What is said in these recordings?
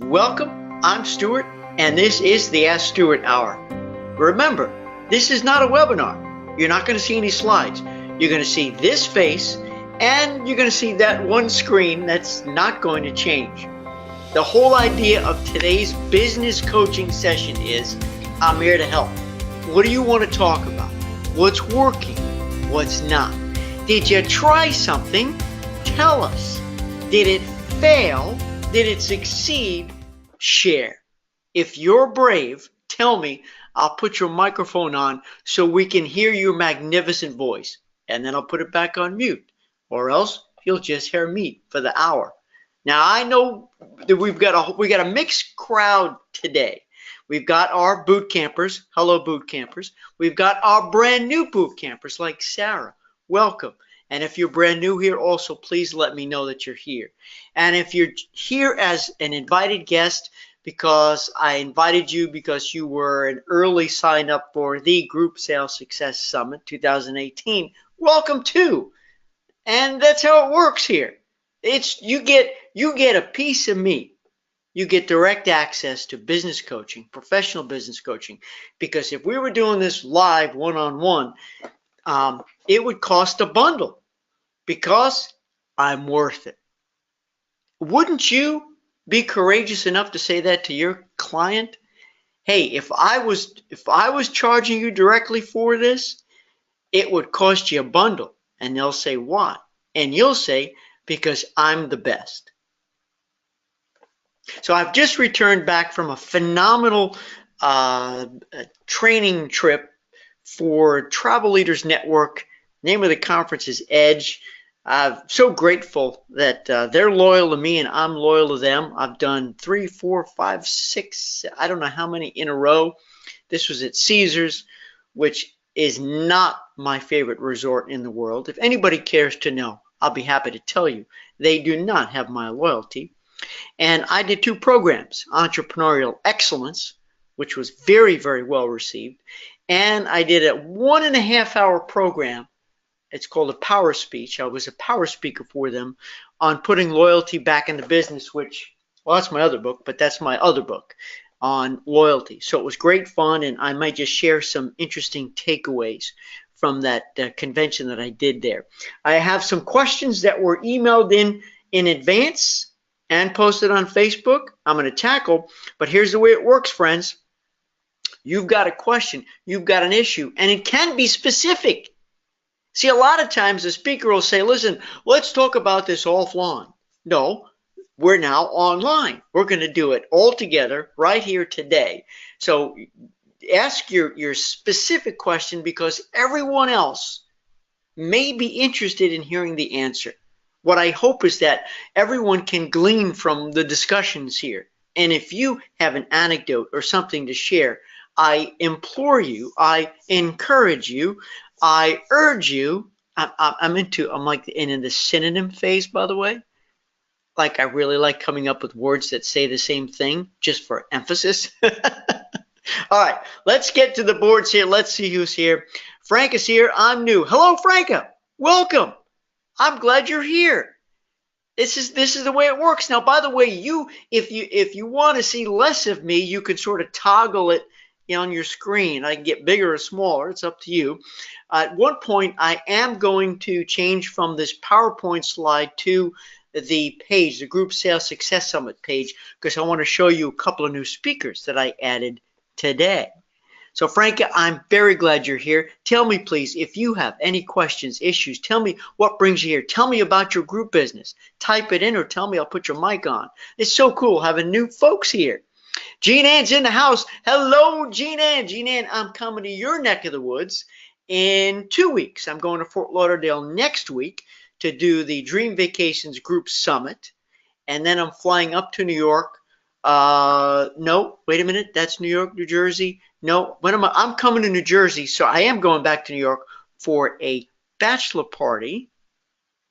Welcome, I'm Stuart, and this is the Ask Stuart Hour. Remember, this is not a webinar. You're not going to see any slides. You're going to see this face, and you're going to see that one screen that's not going to change. The whole idea of today's business coaching session is, I'm here to help. What do you want to talk about? What's working? What's not? Did you try something? Tell us. Did it fail? Did it succeed? Share. If you're brave, tell me. I'll put your microphone on so we can hear your magnificent voice. And then I'll put it back on mute. Or else you'll just hear me for the hour. Now I know that we got a mixed crowd today. We've got our boot campers. Hello, boot campers. We've got our brand new boot campers like Sarah. Welcome. And if you're brand new here, also please let me know that you're here. And if you're here as an invited guest, because I invited you because you were an early sign up for the Group Sales Success Summit 2018, welcome too. And that's how it works here. It's you get a piece of me. You get direct access to business coaching, professional business coaching. Because if we were doing this live one-on-one, it would cost a bundle because I'm worth it. Wouldn't you be courageous enough to say that to your client? Hey, if I was charging you directly for this, it would cost you a bundle. And they'll say, why? And you'll say, because I'm the best. So I've just returned back from a phenomenal training trip for Travel Leaders Network. Name of the conference is Edge. I'm so grateful that they're loyal to me and I'm loyal to them. I've done 3, 4, 5, 6, I don't know how many in a row. This was at Caesars, which is not my favorite resort in the world. If anybody cares to know, I'll be happy to tell you. They do not have my loyalty. And I did 2 programs, Entrepreneurial Excellence, which was very, very well received. And I did a 1.5-hour program. It's called a power speech. I was a power speaker for them on putting loyalty back into business, which, well, that's my other book, but that's my other book on loyalty. So it was great fun, and I might just share some interesting takeaways from that convention that I did there. I have some questions that were emailed in advance and posted on Facebook. I'm going to tackle, but here's the way it works, friends. You've got a question, you've got an issue, and it can be specific. See, a lot of times the speaker will say, listen, let's talk about this offline. No, we're now online. We're going to do it all together right here today. So ask your specific question because everyone else may be interested in hearing the answer. What I hope is that everyone can glean from the discussions here. And if you have an anecdote or something to share, I implore you, I encourage you, I urge you. I'm like in the synonym phase, by the way. Like I really like coming up with words that say the same thing just for emphasis. All right, let's get to the boards here. Let's see who's here. Frank is here. I'm new. Hello, Franca. Welcome. I'm glad you're here. This is the way it works. Now, by the way, if you want to see less of me, you can sort of toggle it on your screen. I can get bigger or smaller. It's up to you. At one point, I am going to change from this PowerPoint slide to the page, the Group Sales Success Summit page, because I want to show you a couple of new speakers that I added today. So, Franca, I'm very glad you're here. Tell me, please, if you have any questions, issues, tell me what brings you here. Tell me about your group business. Type it in or tell me, I'll put your mic on. It's so cool having new folks here. Jean Ann's in the house. Hello, Jean Ann. Jean Ann, I'm coming to your neck of the woods in 2 weeks. I'm going to Fort Lauderdale next week to do the Dream Vacations Group Summit. And then I'm flying up to New York. No, wait a minute. That's New York, New Jersey. No, when am I? I'm coming to New Jersey. So I am going back to New York for a bachelor party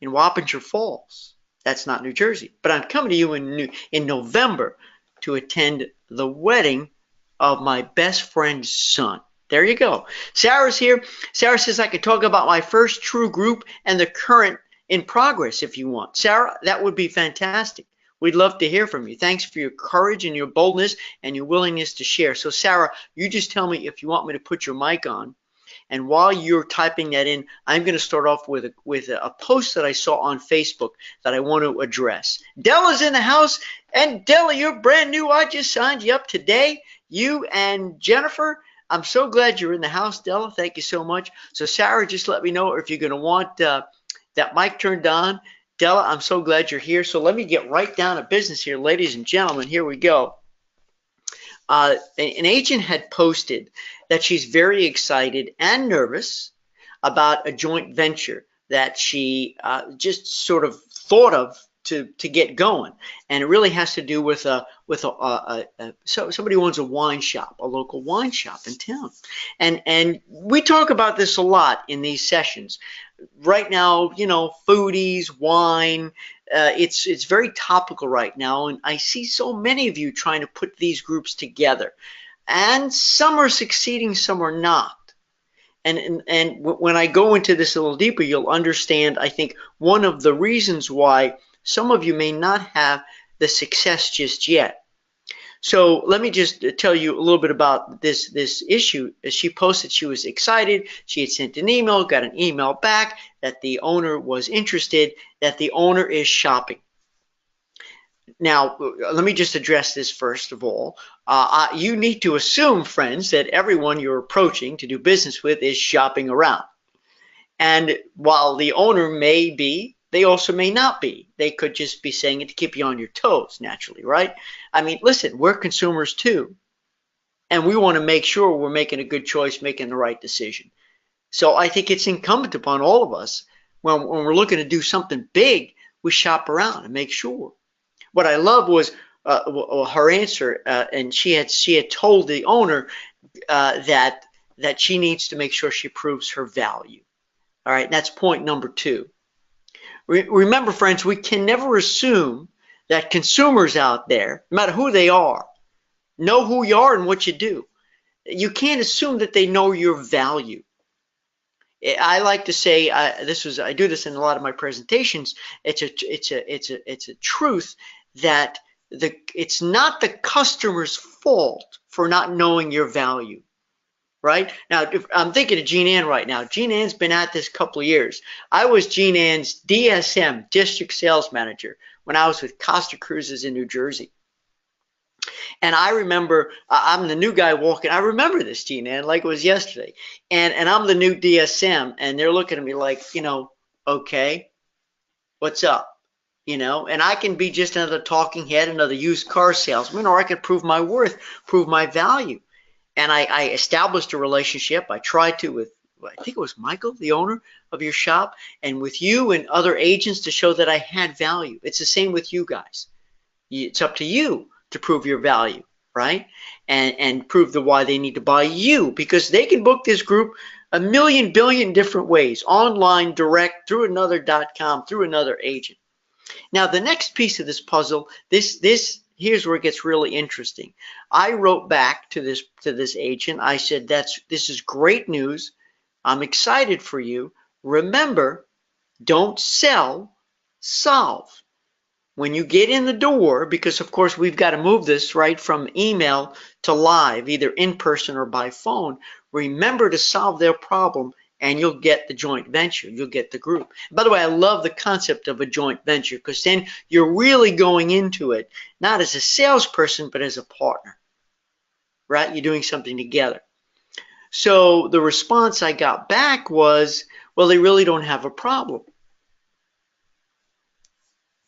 in Wappinger Falls. That's not New Jersey. But I'm coming to you in November to attend the wedding of my best friend's son. There you go. Sarah's here. Sarah says I could talk about my first true group and the current in progress if you want. Sarah, that would be fantastic. We'd love to hear from you. Thanks for your courage and your boldness and your willingness to share. So, Sarah, you just tell me if you want me to put your mic on. And while you're typing that in, I'm going to start off with a post that I saw on Facebook that I want to address. Della's in the house, and Della, you're brand new. I just signed you up today. You and Jennifer, I'm so glad you're in the house, Della. Thank you so much. So Sarah, just let me know if you're going to want that mic turned on. Della, I'm so glad you're here. So let me get right down to business here, ladies and gentlemen. Here we go. An agent had posted that she's very excited and nervous about a joint venture that she just sort of thought of to get going, and it really has to do with somebody who owns a wine shop, a local wine shop in town, and we talk about this a lot in these sessions. Right now, you know, foodies, wine, it's very topical right now, and I see so many of you trying to put these groups together, and some are succeeding, some are not. And when I go into this a little deeper, you'll understand, I think, one of the reasons why some of you may not have the success just yet. So let me just tell you a little bit about this issue. She posted she was excited. She had sent an email, got an email back that the owner was interested, that the owner is shopping. Now, let me just address this first of all. You need to assume, friends, that everyone you're approaching to do business with is shopping around. And while the owner may be, they also may not be. They could just be saying it to keep you on your toes, naturally, right? I mean, listen, we're consumers too. And we want to make sure we're making a good choice, making the right decision. So I think it's incumbent upon all of us, when we're looking to do something big, we shop around and make sure. What I love was her answer, and she had told the owner that she needs to make sure she proves her value. All right, that's point number 2. Remember, friends, we can never assume that consumers out there, no matter who they are, know who you are and what you do. You can't assume that they know your value. I like to say I do this in a lot of my presentations. It's a truth that it's not the customer's fault for not knowing your value. Right now, I'm thinking of Jean Ann right now. Jean Ann's been at this a couple of years. I was Jean Ann's DSM, district sales manager, when I was with Costa Cruises in New Jersey. And I remember, I'm the new guy walking. I remember this, Jean Ann, like it was yesterday. And I'm the new DSM, and they're looking at me like, you know, okay, what's up? You know, and I can be just another talking head, another used car salesman, or I could prove my worth, prove my value. And I established a relationship. I tried to with, I think it was Michael, the owner of your shop, and with you and other agents to show that I had value. It's the same with you guys. It's up to you to prove your value, right? And prove why they need to buy you, because they can book this group a million billion different ways, online, direct, through another.com, through another agent. Now, the next piece of this puzzle, here's where it gets really interesting. I wrote back to this agent. I said, this is great news. I'm excited for you. Remember, don't sell, solve. When you get in the door, because of course we've got to move this right from email to live, either in person or by phone, remember to solve their problem, and you'll get the joint venture. You'll get the group. By the way, I love the concept of a joint venture, because then you're really going into it not as a salesperson, but as a partner, right? You're doing something together. So the response I got back was, well, they really don't have a problem.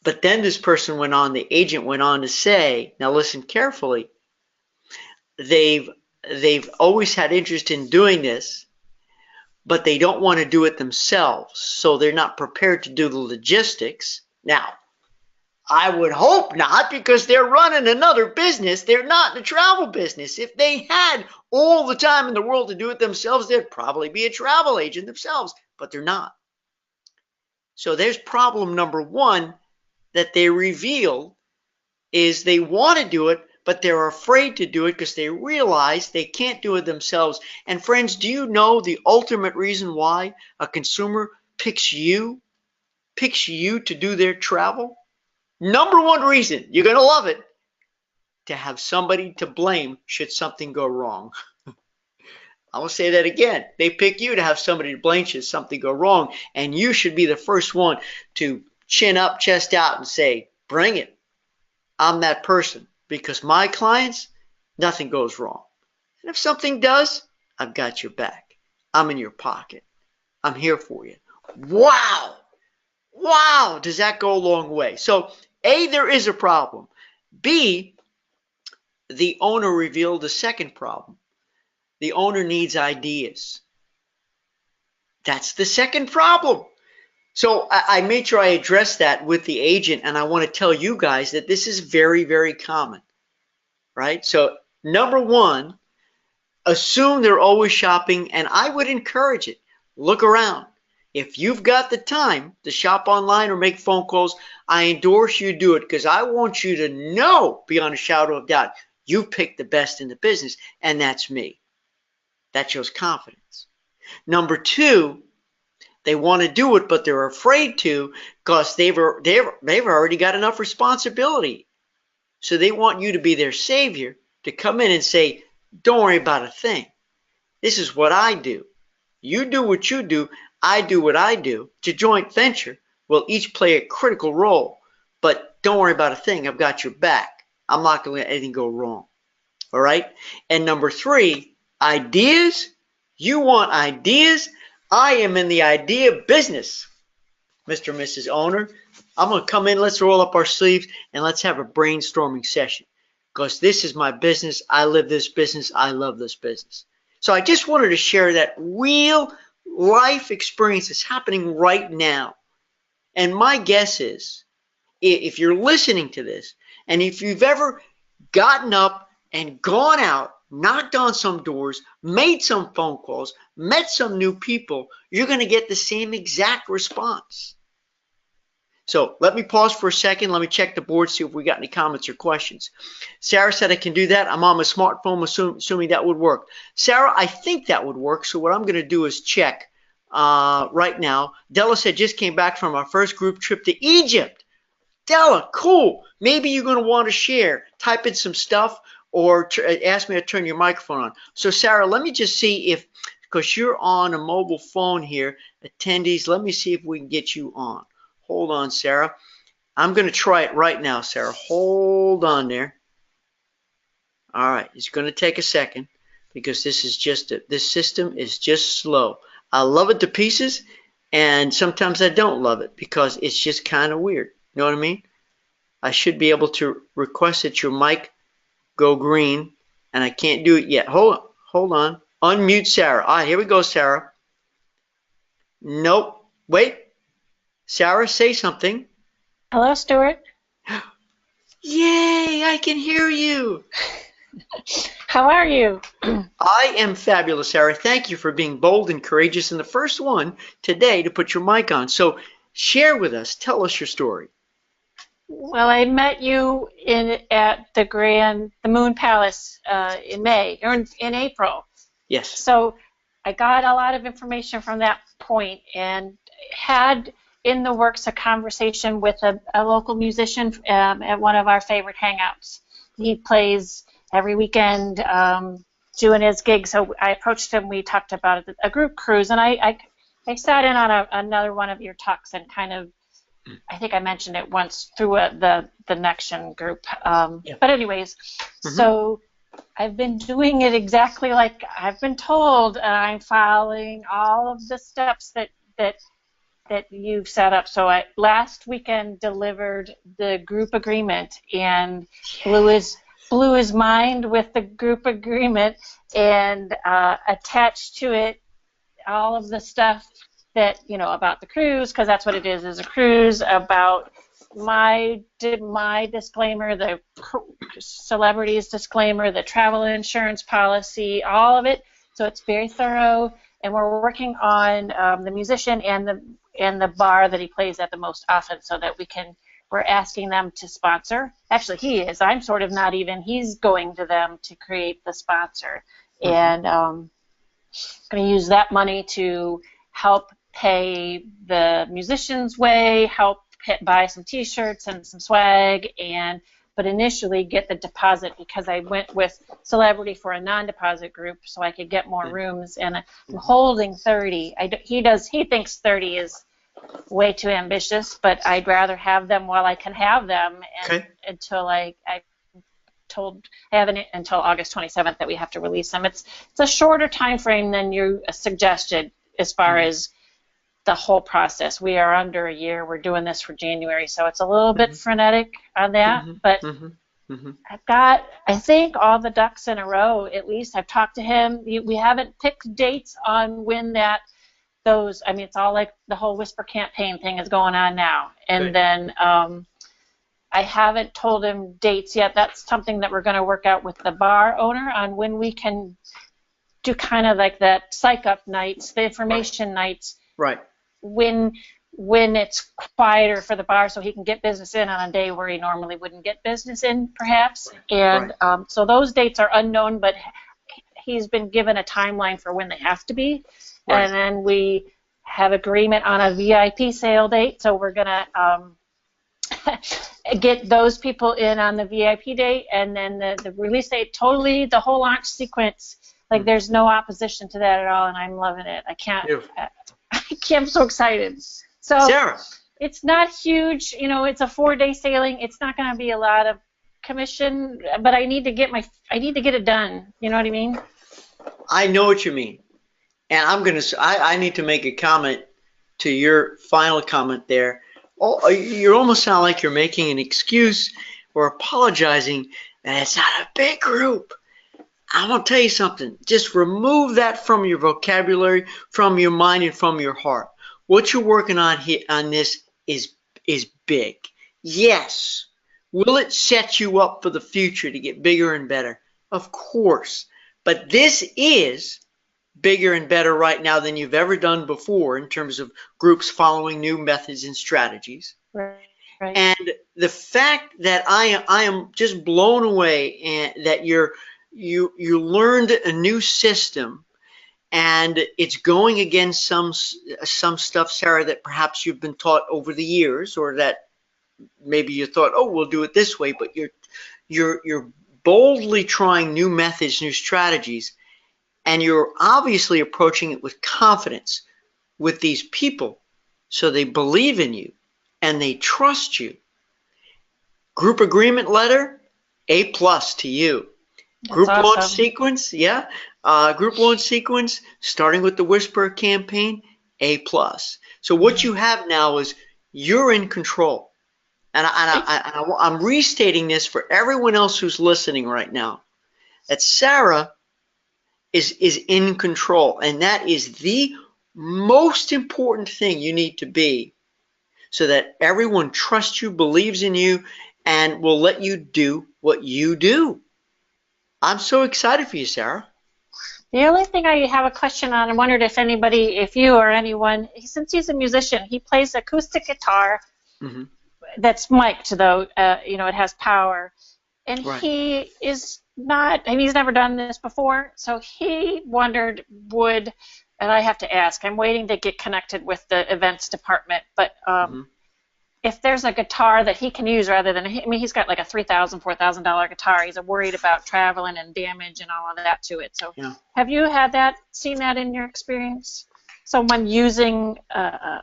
But then this person went on, the agent went on to say, now listen carefully, they've always had interest in doing this, but they don't want to do it themselves, so they're not prepared to do the logistics. Now, I would hope not, because they're running another business. They're not in the travel business. If they had all the time in the world to do it themselves, they'd probably be a travel agent themselves, but they're not. So there's problem number 1 that they revealed, is they want to do it, but they're afraid to do it because they realize they can't do it themselves. And friends, do you know the ultimate reason why a consumer picks you to do their travel? Number one reason, you're going to love it, to have somebody to blame should something go wrong. I'm going to say that again. They pick you to have somebody to blame should something go wrong, and you should be the first one to chin up, chest out, and say, bring it. I'm that person, because my clients, nothing goes wrong. And if something does, I've got your back. I'm in your pocket. I'm here for you. Wow. Wow. Does that go a long way? So, A, there is a problem. B, the owner revealed the second problem. The owner needs ideas. That's the second problem. So I made sure I addressed that with the agent, and I want to tell you guys that this is very, very common, right? So number one, assume they're always shopping, and I would encourage it. Look around. If you've got the time to shop online or make phone calls, I endorse you do it, because I want you to know beyond a shadow of doubt, you picked the best in the business, and that's me. That shows confidence. Number two, they want to do it, but they're afraid to, because they've already got enough responsibility. So they want you to be their savior, to come in and say, don't worry about a thing. This is what I do. You do what you do. I do what I do. It's a joint venture. We'll each play a critical role, but don't worry about a thing. I've got your back. I'm not going to let anything go wrong. All right? And number three, ideas. You want ideas? I am in the idea business, Mr. and Mrs. Owner. I'm going to come in, let's roll up our sleeves, and let's have a brainstorming session, because this is my business. I live this business. I love this business. So I just wanted to share that real life experience that's happening right now. And my guess is, if you're listening to this, and if you've ever gotten up and gone out, knocked on some doors, made some phone calls, met some new people, you're going to get the same exact response. So let me pause for a second. Let me check the board, see if we got any comments or questions. Sarah said I can do that. I'm on my smartphone, assuming that would work. Sarah, I think that would work. So what I'm going to do is check right now. Della said just came back from our first group trip to Egypt. Della, cool. Maybe you're going to want to share. Type in some stuff, or ask me to turn your microphone on. So Sarah, let me just see if, because you're on a mobile phone here, attendees, let me see if we can get you on. Hold on, Sarah. I'm going to try it right now, Sarah. Hold on there. All right, it's going to take a second, because this system is just slow. I love it to pieces, and sometimes I don't love it, because it's just kind of weird. You know what I mean? I should be able to request that your mic go green, and I can't do it yet. Hold on. Unmute Sarah. All right, here we go, Sarah. Nope. Wait. Sarah, say something. Hello, Stuart. Yay, I can hear you. How are you? I am fabulous, Sarah. Thank you for being bold and courageous and the first one today to put your mic on. So share with us. Tell us your story. Well, I met you at the Moon Palace in May, or in April. Yes. So I got a lot of information from that point, and had in the works a conversation with a local musician at one of our favorite hangouts. He plays every weekend doing his gig, so I approached him. We talked about a group cruise, and I sat in on another one of your talks and kind of, I think I mentioned it once through the Nexion group. Yeah. But anyways, So I've been doing it exactly like I've been told, and I'm following all of the steps that you've set up. So I last weekend delivered the group agreement, and blew his mind with the group agreement, and attached to it all of the stuff that, about the cruise, because that's what it is a cruise, about my disclaimer, the celebrities disclaimer, the travel insurance policy, all of it. So it's very thorough, and we're working on the musician and the bar that he plays at the most often, so that we're asking them to sponsor. Actually, he is. I'm sort of not even. He's going to them to create the sponsor, and going to use that money to help pay the musician's way, help buy some T-shirts and some swag, but initially get the deposit because I went with Celebrity for a non-deposit group so I could get more rooms, and I'm holding 30. He thinks 30 is way too ambitious, but I'd rather have them while I can have them, and until I haven't until August 27th that we have to release them. It's a shorter time frame than you suggested as far as the whole process. We are under a year. We're doing this for January, so it's a little bit frenetic on that. But I've got, I think, all the ducks in a row. At least I've talked to him. We haven't picked dates on when those. I mean, it's all like the whole Whisper campaign thing is going on now, and then I haven't told him dates yet. That's something that we're going to work out with the bar owner on when we can do kind of like that psych up nights, the information nights. Right. When it's quieter for the bar so he can get business in on a day where he normally wouldn't get business in, perhaps. And so those dates are unknown, but he's been given a timeline for when they have to be. Right. And then we have agreement on a VIP sale date, so we're going to get those people in on the VIP date, and then the release date, totally the whole launch sequence, like there's no opposition to that at all, and I'm loving it. I'm so excited. So Sarah, it's not huge, it's a 4-day sailing. It's not going to be a lot of commission, but I need to get it done. You know what I mean? I know what you mean. And I need to make a comment to your final comment there. Oh, you almost sound like you're making an excuse or apologizing that it's not a big group. I'm going to tell you something. Just remove that from your vocabulary, from your mind, and from your heart. What you're working on here on this is big. Yes. Will it set you up for the future to get bigger and better? Of course. But this is bigger and better right now than you've ever done before in terms of groups following new methods and strategies. Right. And the fact that I am just blown away and that you learned a new system, and it's going against some stuff, Sarah, that perhaps you've been taught over the years, or that maybe you thought, oh, we'll do it this way, but you're boldly trying new methods, new strategies, and you're obviously approaching it with confidence with these people, so they believe in you and they trust you. Group agreement letter, A+ to you. That's Group awesome. launch sequence, group launch sequence, starting with the Whisper campaign, A+. So what you have now is you're in control. And I'm restating this for everyone else who's listening right now, that Sarah is in control. And that is the most important thing you need to be, so that everyone trusts you, believes in you, and will let you do what you do. I'm so excited for you, Sarah. The only thing I have a question on, I wondered if you or anyone, since he's a musician, he plays acoustic guitar that's mic'd, though, it has power. And he is not, he's never done this before, so he wondered and I have to ask, I'm waiting to get connected with the events department, but if there's a guitar that he can use rather than, he's got like a $3,000, $4,000 guitar. He's worried about traveling and damage and all of that to it. So have you seen that in your experience? Someone using a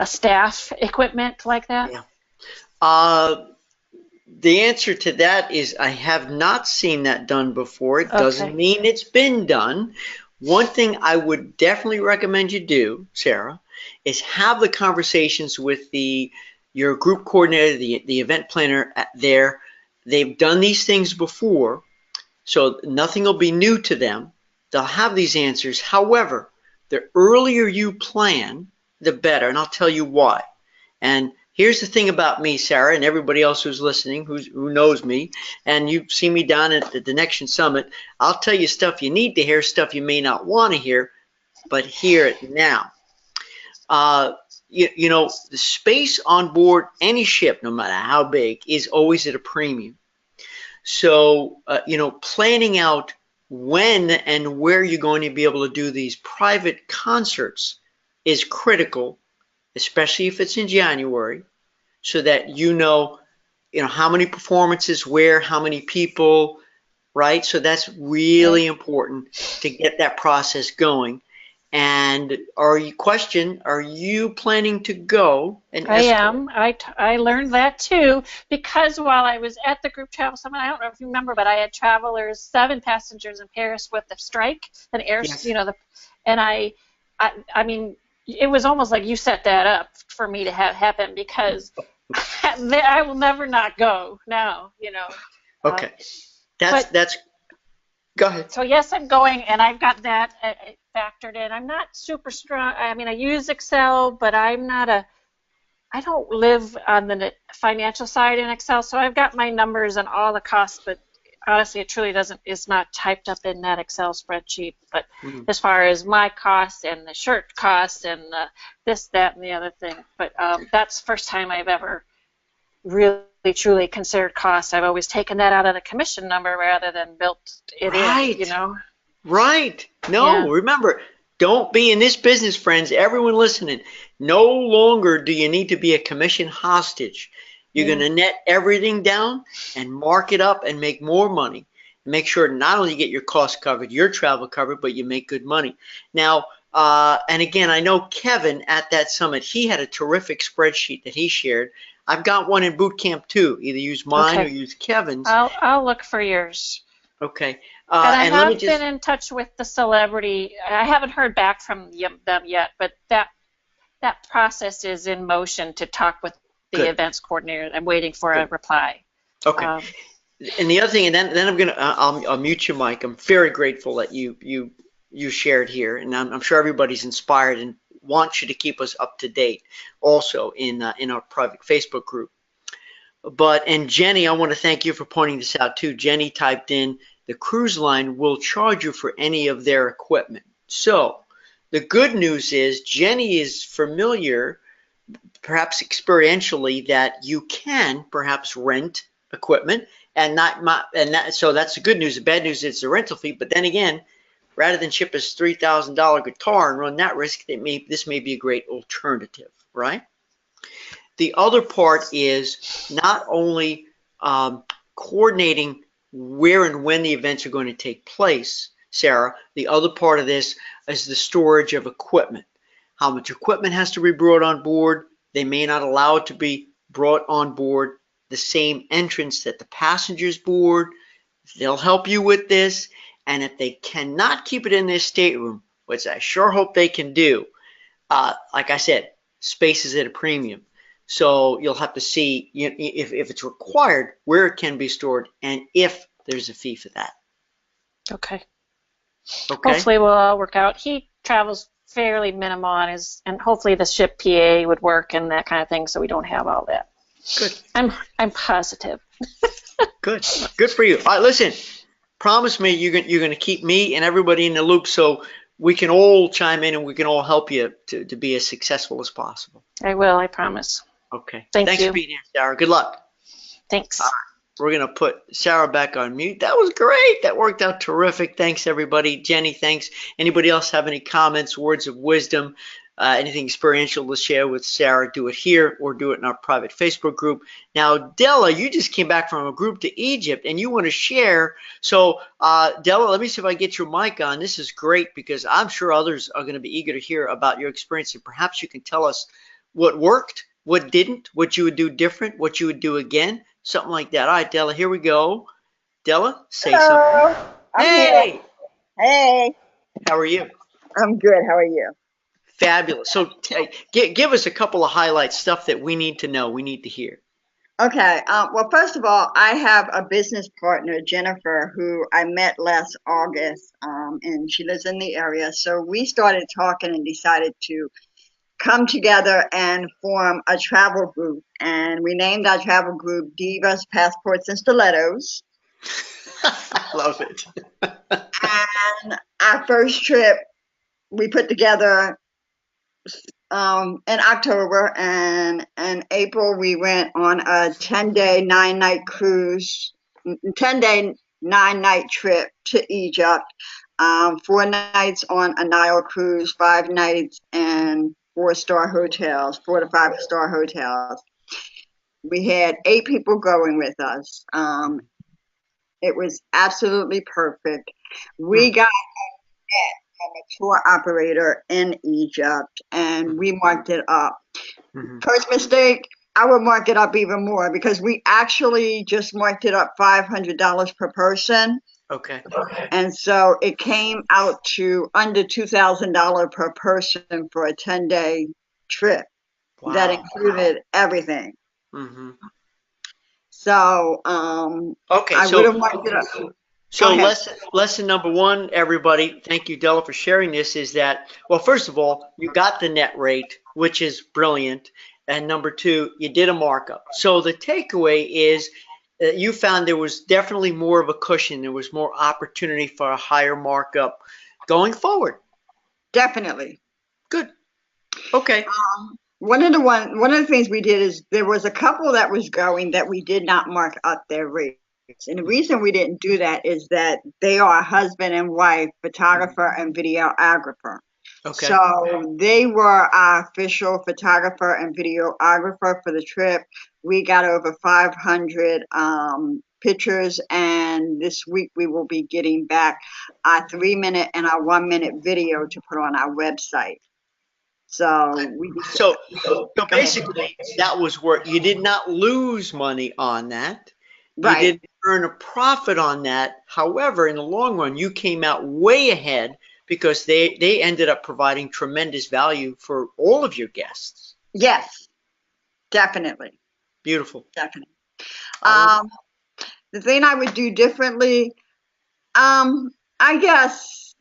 staff equipment like that? Yeah. The answer to that is I have not seen that done before. It doesn't mean it's been done. One thing I would definitely recommend you do, Sarah, is have the conversations with your group coordinator, the event planner there. They've done these things before, so nothing will be new to them. They'll have these answers. However, the earlier you plan, the better, and I'll tell you why. And here's the thing about me, Sarah, and everybody else who's listening, who knows me, and you've seen me down at the Connection Summit. I'll tell you stuff you need to hear, stuff you may not want to hear, but hear it now. The space on board any ship, no matter how big, is always at a premium. So, planning out when and where you're going to be able to do these private concerts is critical, especially if it's in January. so that how many performances, where, how many people, right? So that's really important to get that process going. And are you planning to go and I escort? am. I learned that too because while I was at the group travel summit, I don't know if you remember, but I had travelers, 7 passengers in Paris with the strike, and Yes. and I mean, it was almost like you set that up for me to have happen because I will never not go now. Uh, Okay. That's but that's Go ahead. so yes, I'm going, and I've got that factored in. I'm not super strong. I mean, I use Excel, but I don't live on the financial side in Excel, so I've got my numbers and all the costs, but honestly, it truly is not typed up in that Excel spreadsheet. But Mhm. as far as my costs and the shirt costs and this, that, and the other thing, but that's the first time I've ever really truly considered costs. I've always taken that out of the commission number rather than built it in. Right. Right. No, Yeah. remember, don't be in this business, friends. Everyone listening, no longer do you need to be a commission hostage. You're going Yeah. to net everything down and mark it up and make more money. Make sure not only you get your costs covered, your travel covered, but you make good money. Now, and again, I know Kevin at that summit, he had a terrific spreadsheet that he shared. I've got one in boot camp too. Either use mine or Okay. use Kevin's. I'll look for yours. Okay. And I And let me have been just, in touch with the celebrity. I haven't heard back from them yet, but that process is in motion to talk with the good, events coordinator. I'm waiting for a good. reply. Okay. Um, And the other thing, and then I'm gonna, I'll mute your mic. I'm very grateful that you shared here, and I'm sure everybody's inspired and wants you to keep us up to date. Also in our private Facebook group. And Jenny, I want to thank you for pointing this out too. Jenny typed in the cruise line will charge you for any of their equipment. So the good news is Jenny is familiar, perhaps experientially, that you can perhaps rent equipment and so that's the good news. The bad news is it's a rental fee. But then again, rather than ship a $3,000 guitar and run that risk, this may be a great alternative, right? The other part is not only coordinating where and when the events are going to take place, Sarah. The other part of this is the storage of equipment. How much equipment has to be brought on board? They may not allow it to be brought on board the same entrance that the passengers board. They'll help you with this. And if they cannot keep it in their stateroom, which I sure hope they can do, like I said, space is at a premium. So you'll have to see if it's required, where it can be stored, and if there's a fee for that. okay. Okay? Hopefully, we'll all work out. He travels fairly minimal on and hopefully the ship PA would work and that kind of thing, so we don't have all that. Good. I'm positive. Good. Good for you. All right, listen, promise me you're going to keep me and everybody in the loop so we can all chime in and we can all help you to be as successful as possible. I will. I promise. Okay. Thank Thanks you. for being here, Sarah. Good luck. Thanks. All right. We're going to put Sarah back on mute. That was great. That worked out terrific. Thanks, everybody. Jenny, thanks. Anybody else have any comments, words of wisdom, anything experiential to share with Sarah, do it here or do it in our private Facebook group. Now, Della, you just came back from a group to Egypt and you want to share. So, Della, let me see if I get your mic on. This is great because I'm sure others are going to be eager to hear about your experience and perhaps you can tell us what worked, what didn't, what you would do different, what you would do again. Something like that. All right, Della, here we go. Della, say something. Hello, I'm here. Hey, Hey, how are you? I'm good. How are you? Fabulous. So give us a couple of highlights, stuff that we need to know, we need to hear. Okay. Well, first of all, I have a business partner, Jennifer, who I met last August, and she lives in the area. So we started talking and decided to come together and form a travel group. And we named our travel group Divas, Passports, and Stilettos. I love it. And our first trip we put together in October, and in April we went on a 10-day, 9-night cruise, 10-day, 9-night trip to Egypt, 4 nights on a Nile cruise, 5 nights in 4-star hotels, 4 to 5-star hotels. We had 8 people going with us. It was absolutely perfect. We got from a tour operator in Egypt, and we marked it up. Mm-hmm. First mistake, I would mark it up even more because we actually just marked it up $500 per person. Okay. And so it came out to under $2,000 per person for a 10-day trip that Wow. included everything. Mm-hmm. So Okay, I would have marked it up. Go so ahead. lesson number one, everybody, thank you, Della, for sharing this, is that, well, first of all, you got the net rate, which is brilliant. And number two, you did a markup. So the takeaway is that you found there was definitely more of a cushion. There was more opportunity for a higher markup going forward. Definitely. Good. Okay. One of the things we did is there was a couple that was going that we did not mark up their rates. And the reason we didn't do that is that they are a husband and wife, photographer and videographer. Okay. So they were our official photographer and videographer for the trip. We got over 500 pictures, and this week we will be getting back our 3-minute and our 1-minute video to put on our website. So we just So go ahead. basically, that was where you did not lose money on that. You Right. didn't earn a profit on that. However, in the long run, you came out way ahead because they ended up providing tremendous value for all of your guests. Yes, definitely. Beautiful. Definitely. I love Um, the thing I would do differently, I guess,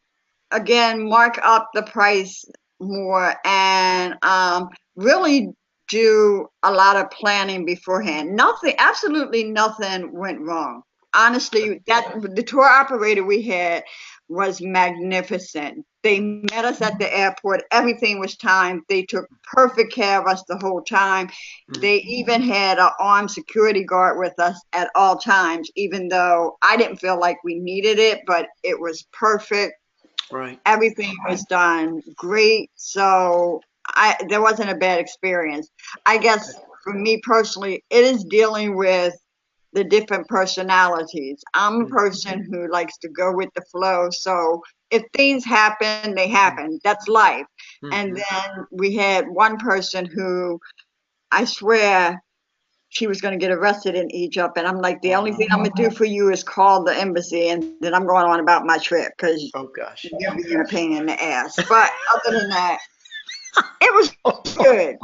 again, mark up the price more and really do a lot of planning beforehand. Nothing, absolutely nothing went wrong. Honestly, that the tour operator we had was magnificent. They met us at the airport. Everything was timed. They took perfect care of us the whole time. Mhm. They even had an armed security guard with us at all times, even though I didn't feel like we needed it, but it was perfect. Right. Everything was done great. So there wasn't a bad experience. I guess for me personally, it is dealing with the different personalities. I'm a Mhm. person who likes to go with the flow. So if things happen, they happen. That's life. And Mhm. then we had one person who I swear she was going to get arrested in Egypt. And I'm like, the only thing Wow. I'm going to do for you is call the embassy. And then I'm going on about my trip because Oh gosh. you're being a pain in the ass. But other than that, it was good.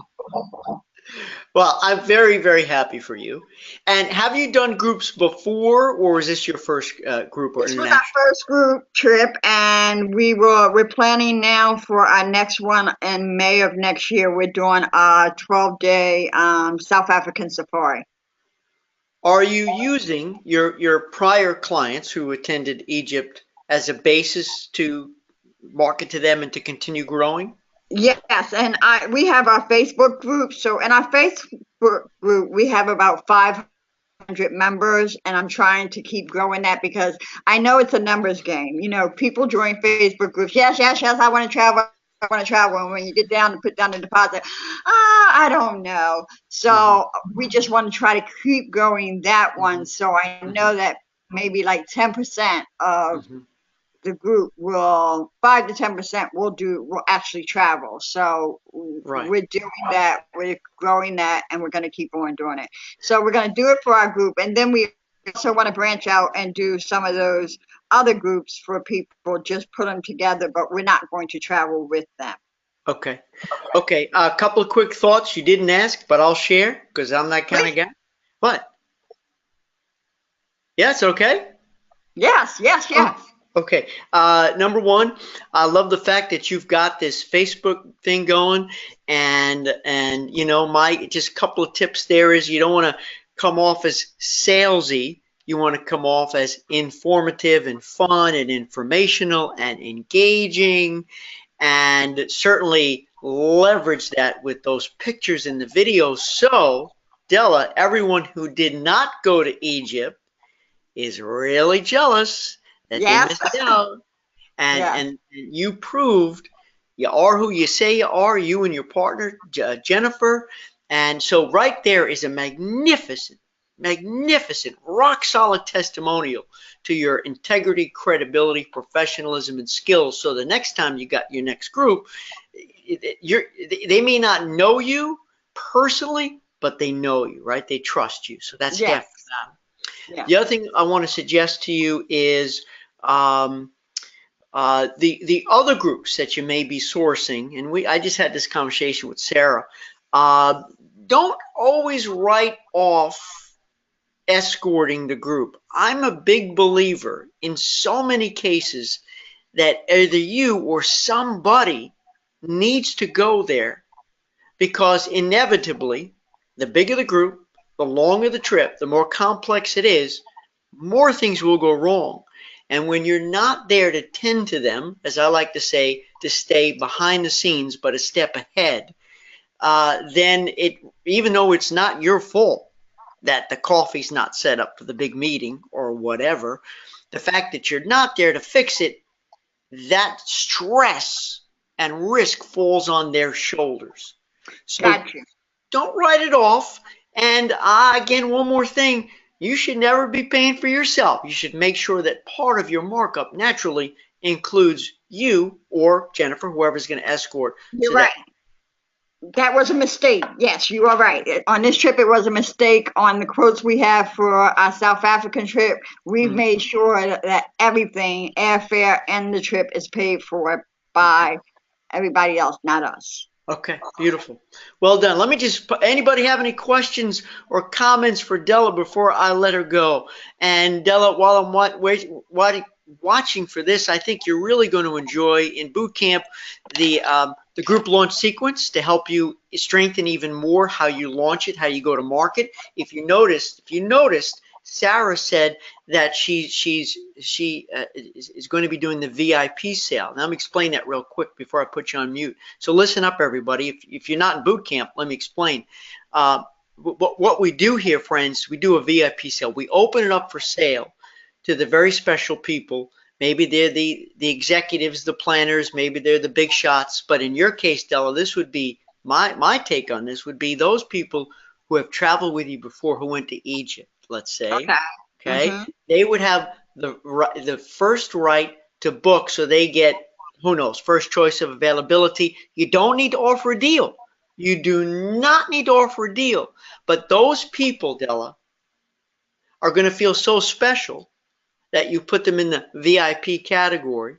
Well, I'm very, very happy for you. And have you done groups before, or is this your first group or This was our international? first group trip, and we're planning now for our next one in May of next year. We're doing a 12-day South African safari. Are you using your prior clients who attended Egypt as a basis to market to them and to continue growing? Yes, and we have our Facebook group. So in our Facebook group, we have about 500 members, and I'm trying to keep growing that because I know it's a numbers game. You know, people join Facebook groups. Yes, yes, yes, I want to travel. I want to travel. And when you get down and put down the deposit, I don't know. Hmm. So we just want to try to keep going that Hmm. one. So I Hmm. know that maybe like 10% of Hmm. the group will 5 to 10% will actually travel. So Right. we're doing that, we're growing that, and we're going to keep on doing it. So we're going to do it for our group, and then we also want to branch out and do some of those other groups for people, just put them together, but we're not going to travel with them. Okay. Okay. A couple of quick thoughts you didn't ask, but I'll share because I'm that kind of Please. guy. What? Yes. Okay. Yes, yes, Oh, yes. okay. Number one, I love the fact that you've got this Facebook thing going, and my just couple of tips there is you don't want to come off as salesy. You want to come off as informative and fun and informational and engaging, and certainly leverage that with those pictures and the videos. So, Della, everyone who did not go to Egypt is really jealous that they Yes, missed out. And yes. and you proved you are who you say you are, you and your partner, Jennifer. And so right there is a magnificent, magnificent, rock solid testimonial to your integrity, credibility, professionalism, and skills. So the next time you got your next group, they may not know you personally, but they know you, right? They trust you. So that's half Yes. the battle. Yeah. The other thing I want to suggest to you is um, the other groups that you may be sourcing, and I just had this conversation with Sarah. Uh, don't always write off escorting the group. I'm a big believer in so many cases that either you or somebody needs to go there, because inevitably, the bigger the group, the longer the trip, the more complex it is, more things will go wrong. And when you're not there to tend to them, as I like to say, to stay behind the scenes but a step ahead, then even though it's not your fault that the coffee's not set up for the big meeting or whatever, the fact that you're not there to fix it, that stress and risk falls on their shoulders. So Gotcha. don't write it off. And again, one more thing, you should never be paying for yourself. You should make sure that part of your markup naturally includes you or Jennifer, whoever's going to escort. You're So right. That was a mistake. Yes, you are right. On this trip, it was a mistake. On the quotes we have for our South African trip, we've made sure that everything, airfare and the trip, is paid for by everybody else, not us. Okay, beautiful. Well done. Let me just, anybody have any questions or comments for Della before I let her go? And Della, while I'm watching for this, I think you're really going to enjoy in boot camp the group launch sequence to help you strengthen even more how you launch it, how you go to market. If you noticed, Sarah said that she is going to be doing the VIP sale. Now, let me explain that real quick before I put you on mute. So listen up, everybody. If you're not in boot camp, let me explain. What we do here, friends, we do a VIP sale. We open it up for sale to the very special people. Maybe they're the executives, the planners, maybe they're the big shots. But in your case, Della, this would be my take on this would be those people who have traveled with you before, who went to Egypt, let's say. Okay. They would have the first right to book, so they get, who knows, first choice of availability. You don't need to offer a deal. You do not need to offer a deal. But those people, Della, are going to feel so special that you put them in the VIP category,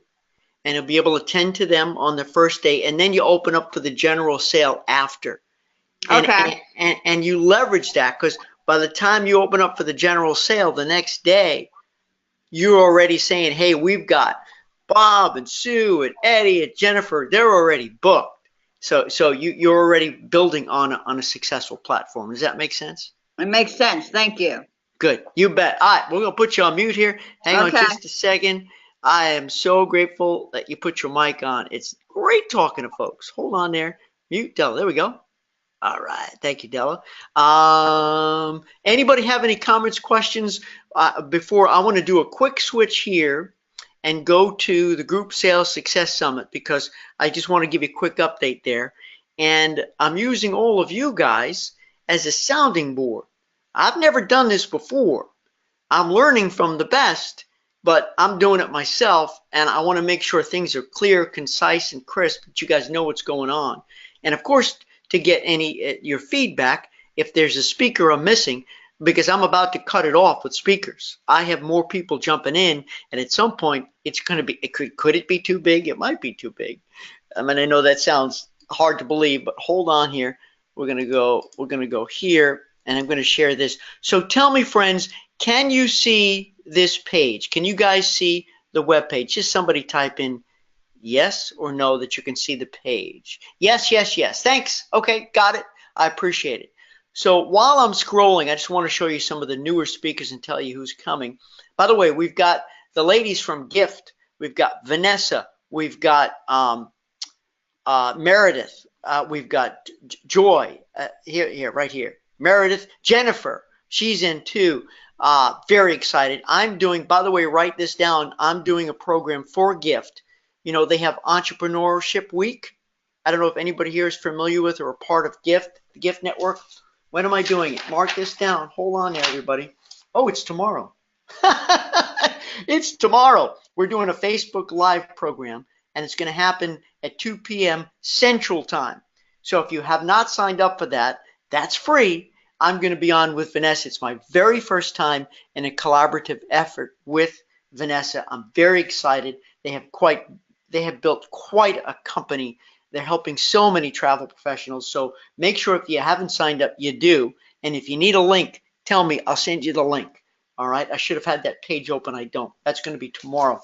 and you'll be able to tend to them on the first day, and then you open up for the general sale after. And you leverage that, because by the time you open up for the general sale the next day, you're already saying, hey, we've got Bob and Sue and Eddie and Jennifer. They're already booked. So you're already building on a successful platform. Does that make sense? It makes sense. Thank you. Good. You bet. All right, we're going to put you on mute here. Hang on just a second. I am so grateful that you put your mic on. It's great talking to folks. Hold on there. Mute, Della. There we go. All right. Thank you, Della. Anybody have any comments, questions before I want to do a quick switch here and go to the Group Sales Success Summit, because I just want to give you a quick update there. And I'm using all of you guys as a sounding board. I've never done this before. I'm learning from the best, but I'm doing it myself, and I want to make sure things are clear, concise, and crisp, that you guys know what's going on. And of course, to get any your feedback, if there's a speaker I'm missing, because I'm about to cut it off with speakers. I have more people jumping in, and at some point, it's going to be, could it be too big? It might be too big. I mean, I know that sounds hard to believe, but hold on here. We're going to go here. And I'm going to share this. So tell me, friends, can you see this page? Can you guys see the web page? Just somebody type in yes or no that you can see the page. Yes, yes, yes. Thanks. Okay, got it. I appreciate it. So while I'm scrolling, I just want to show you some of the newer speakers and tell you who's coming. By the way, we've got the ladies from Gift. We've got Vanessa. We've got Meredith. We've got Joy. Right here. Meredith, Jennifer, she's in too. Very excited. I'm doing, by the way, write this down. I'm doing a program for Gift. You know, they have Entrepreneurship Week. I don't know if anybody here is familiar with or a part of the Gift Network. When am I doing it? Mark this down. Hold on there, everybody. Oh, it's tomorrow. It's tomorrow. We're doing a Facebook Live program, and it's going to happen at 2 p.m. Central Time. So if you have not signed up for that, that's free. I'm going to be on with Vanessa. It's my very first time in a collaborative effort with Vanessa. I'm very excited. They have built quite a company. They're helping so many travel professionals. So make sure if you haven't signed up, you do. And if you need a link, tell me. I'll send you the link. All right. I should have had that page open. I don't. That's going to be tomorrow.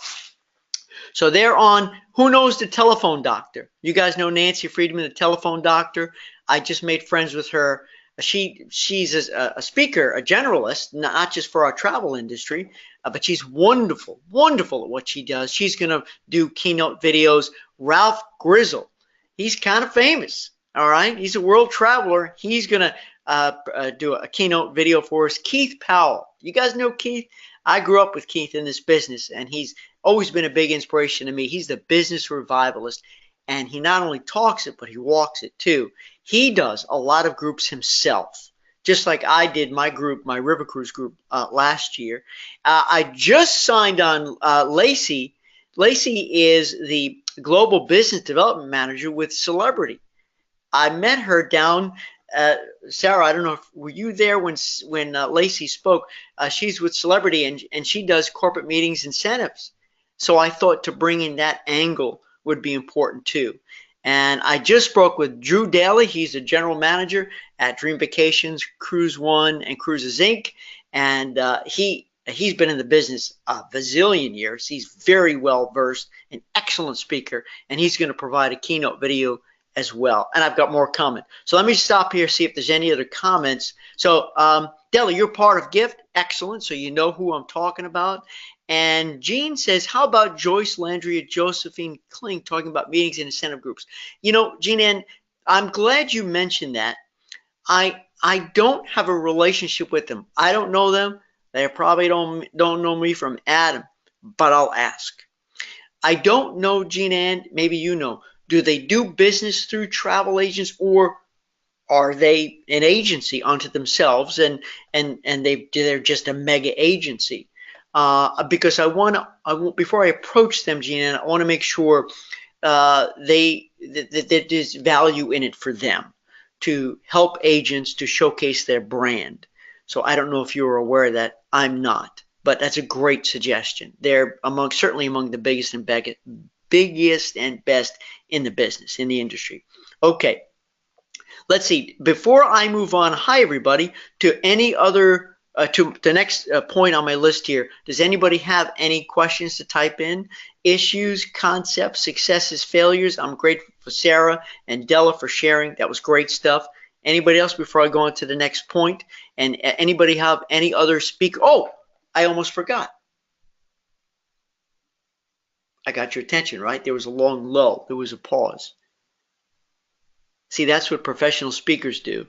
So they're on Who Knows the Telephone Doctor. You guys know Nancy Friedman, the telephone doctor. I just made friends with her. She's a speaker, a generalist, not just for our travel industry, but she's wonderful, wonderful at what she does. She's going to do keynote videos. Ralph Grizzle, he's kind of famous. All right. He's a world traveler. He's going to do a keynote video for us. Keith Powell. You guys know Keith? I grew up with Keith in this business, and he's always been a big inspiration to me. He's the business revivalist, and he not only talks it, but he walks it too. He does a lot of groups himself, just like I did my group, my River Cruise group last year. I just signed on Lacey. Lacey is the Global Business Development Manager with Celebrity. I met her down Sarah, I don't know if were you there when Lacey spoke. She's with Celebrity, and she does corporate meetings incentives. So I thought to bring in that angle would be important too. And I just spoke with Drew Daly. He's a general manager at Dream Vacations, Cruise One, and Cruises Inc. And he's been in the business a bazillion years. He's very well versed, an excellent speaker, and he's going to provide a keynote video as well. And I've got more coming. So let me stop here, see if there's any other comments. So Della, you're part of Gift. Excellent. So you know who I'm talking about. And Jean says, how about Joyce Landria, Josephine Kling talking about meetings and incentive groups? You know, Jean Ann, I'm glad you mentioned that. I don't have a relationship with them. I don't know them. They probably don't know me from Adam, but I'll ask. I don't know, Jean Ann, maybe you know. Do they do business through travel agents, or are they an agency unto themselves and they're just a mega agency? Because before I approach them, Gina, I want to make sure that there's value in it for them to help agents to showcase their brand. So I don't know if you're aware of that. I'm not, but that's a great suggestion. They're certainly among the biggest and best in the business, in the industry. Okay, let's see. Before I move on, hi everybody, to any other, to the next point on my list here. Does anybody have any questions to type in? Issues, concepts, successes, failures? I'm grateful for Sarah and Della for sharing. That was great stuff. Anybody else before I go on to the next point? And anybody have any other speaker? Oh, I almost forgot. I got your attention, right? There was a long lull. There was a pause. See, that's what professional speakers do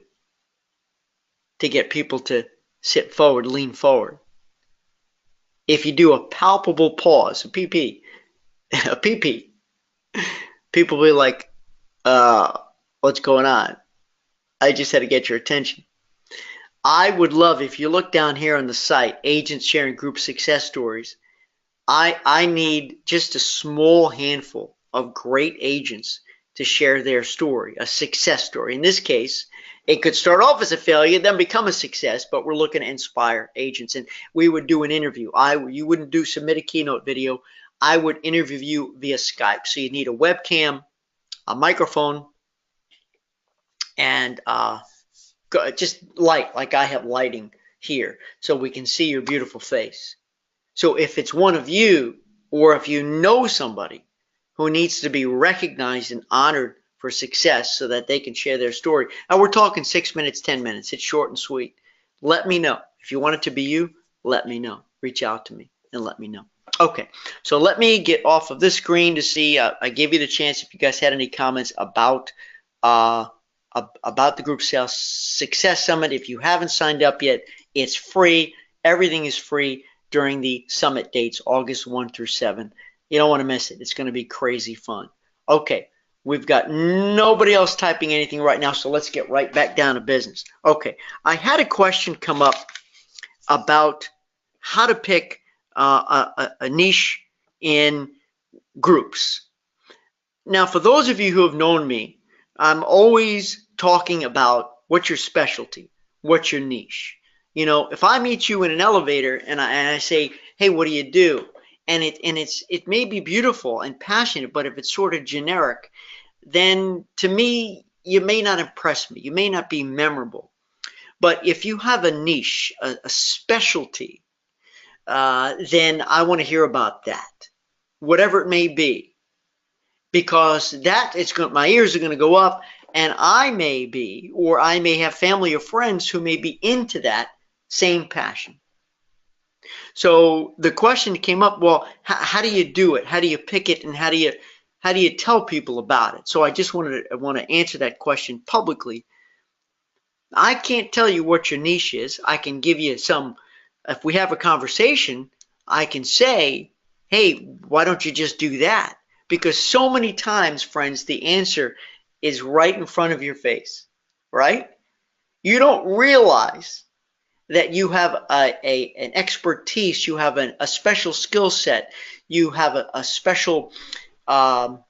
to get people to sit forward, lean forward. If you do a palpable pause, a PP, a PP, people will be like, what's going on? I just had to get your attention. I would love, if you look down here on the site, agents sharing group success stories, I need just a small handful of great agents to share their story, a success story. In this case, it could start off as a failure, then become a success, but we're looking to inspire agents. And we would do an interview. You wouldn't submit a keynote video. I would interview you via Skype. So you need a webcam, a microphone, and just light, like I have lighting here, so we can see your beautiful face. So if it's one of you, or if you know somebody who needs to be recognized and honored for success so that they can share their story. Now we're talking 6 minutes, 10 minutes. It's short and sweet. Let me know. If you want it to be you, let me know. Reach out to me and let me know. Okay, so let me get off of this screen to see. I gave you the chance if you guys had any comments about the Group Sales Success Summit. If you haven't signed up yet, it's free. Everything is free during the summit dates, August 1 through 7. You don't want to miss it. It's going to be crazy fun. Okay, We've got nobody else typing anything right now, so let's get right back down to business. Okay, I had a question come up about how to pick a niche in groups. Now, for those of you who have known me, I'm always talking about what's your specialty, what's your niche. You know, if I meet you in an elevator and I say, "Hey, what do you do?" and it may be beautiful and passionate, but if it's sort of generic, then to me you may not impress me. You may not be memorable. But if you have a niche, a specialty, then I want to hear about that, whatever it may be, because that it's going, my ears are going to go up, and I may be, or I may have family or friends who may be into that same passion. So the question came up, well, how do you do it? How do you pick it, and how do you tell people about it? So I just want to answer that question publicly. I can't tell you what your niche is. I can give you some, if we have a conversation, I can say, hey, why don't you just do that? Because so many times, friends, the answer is right in front of your face, right? You don't realize that you have an expertise, you have a special skill set, you have a special um,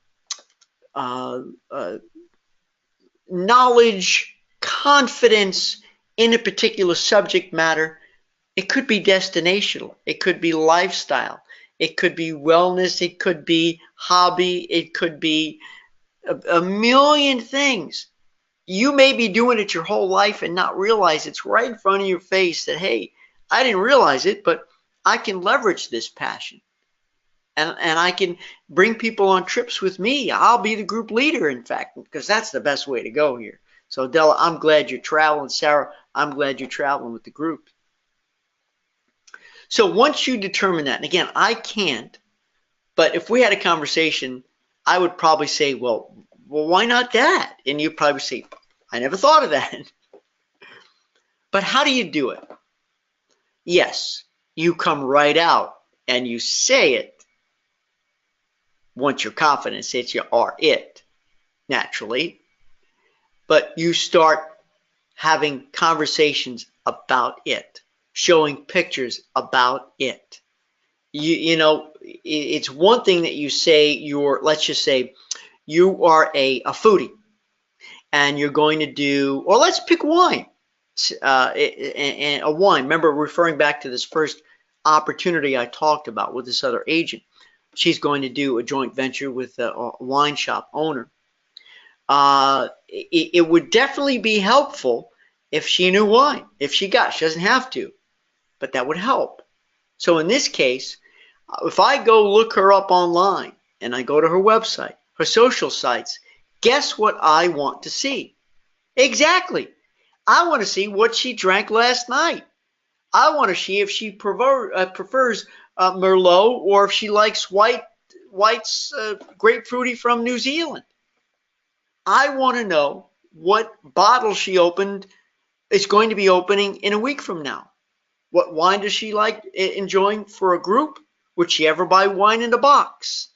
knowledge, confidence in a particular subject matter. It could be destinational, it could be lifestyle, it could be wellness, it could be hobby, it could be a million things. You may be doing it your whole life and not realize it's right in front of your face that, hey, I didn't realize it, but I can leverage this passion. And I can bring people on trips with me. I'll be the group leader, in fact, because that's the best way to go here. So, Della, I'm glad you're traveling. Sarah, I'm glad you're traveling with the group. So once you determine that, and again, I can't, but if we had a conversation, I would probably say, well, why not that? And you'd probably say, I never thought of that. But how do you do it? Yes, you come right out and you say it once you're confident that you are it, naturally. But you start having conversations about it, showing pictures about it. You know, it's one thing that you say let's just say you are a foodie and you're going to do, or let's pick wine, and a wine. Remember, referring back to this first opportunity I talked about with this other agent, she's going to do a joint venture with a wine shop owner. It would definitely be helpful if she knew wine. She doesn't have to, but that would help. So in this case, if I go look her up online and I go to her website, her social sites, guess what I want to see? Exactly. I want to see what she drank last night. I want to see if she prefers Merlot, or if she likes white's grapefruity from New Zealand. I want to know what bottle she is going to be opening in a week from now. What wine does she like enjoying for a group? Would she ever buy wine in a box?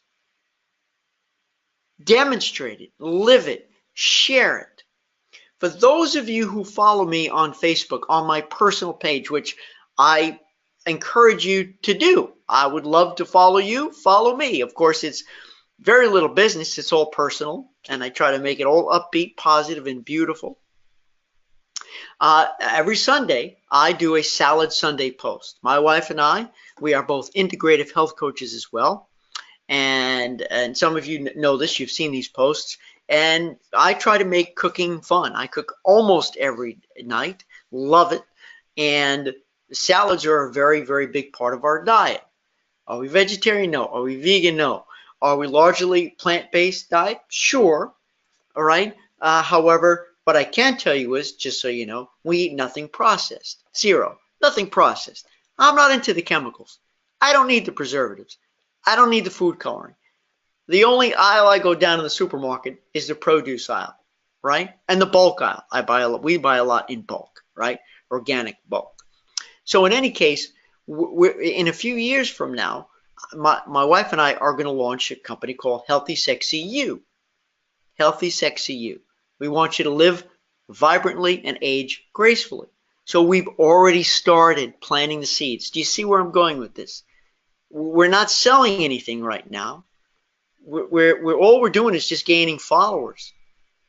Demonstrate it, live it, share it. For those of you who follow me on Facebook, on my personal page, which I encourage you to do, I would love to follow you, follow me. Of course, it's very little business, it's all personal, and I try to make it all upbeat, positive, and beautiful. Every Sunday, I do a Salad Sunday post. My wife and I, we are both integrative health coaches as well. And some of you know this, you've seen these posts. And I try to make cooking fun. I cook almost every night, love it. And salads are a very, very big part of our diet. Are we vegetarian? No. Are we vegan? No. Are we largely plant-based diet? Sure. All right. However, what I can tell you is, just so you know, we eat nothing processed. Zero. Nothing processed. I'm not into the chemicals. I don't need the preservatives. I don't need the food coloring. The only aisle I go down in the supermarket is the produce aisle, right? And the bulk aisle. We buy a lot in bulk, right? Organic bulk. So in any case, in a few years from now, my wife and I are going to launch a company called Healthy Sexy You. healthy, sexy you. We want you to live vibrantly and age gracefully. So we've already started planting the seeds. Do you see where I'm going with this? We're not selling anything right now. We're all we're doing is just gaining followers,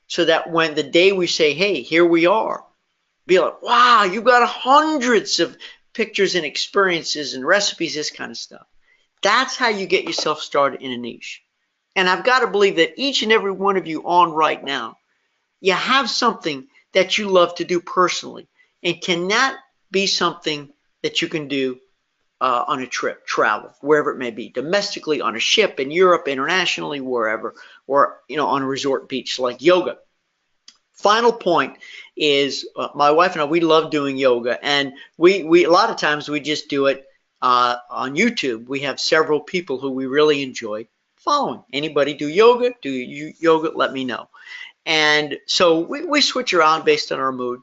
so that when the day we say, hey, here we are, be like, wow, you got hundreds of pictures and experiences and recipes, this kind of stuff. That's how you get yourself started in a niche. And I've got to believe that each and every one of you on right now, you have something that you love to do personally, and cannot be something that you can do on a trip, travel, wherever it may be, domestically, on a ship, in Europe, internationally, wherever, or on a resort beach, like yoga. Final point is, my wife and I, we love doing yoga, and we a lot of times we just do it on YouTube. We have several people who we really enjoy following. Anybody do yoga? Do you yoga? Let me know. And so we switch around based on our mood,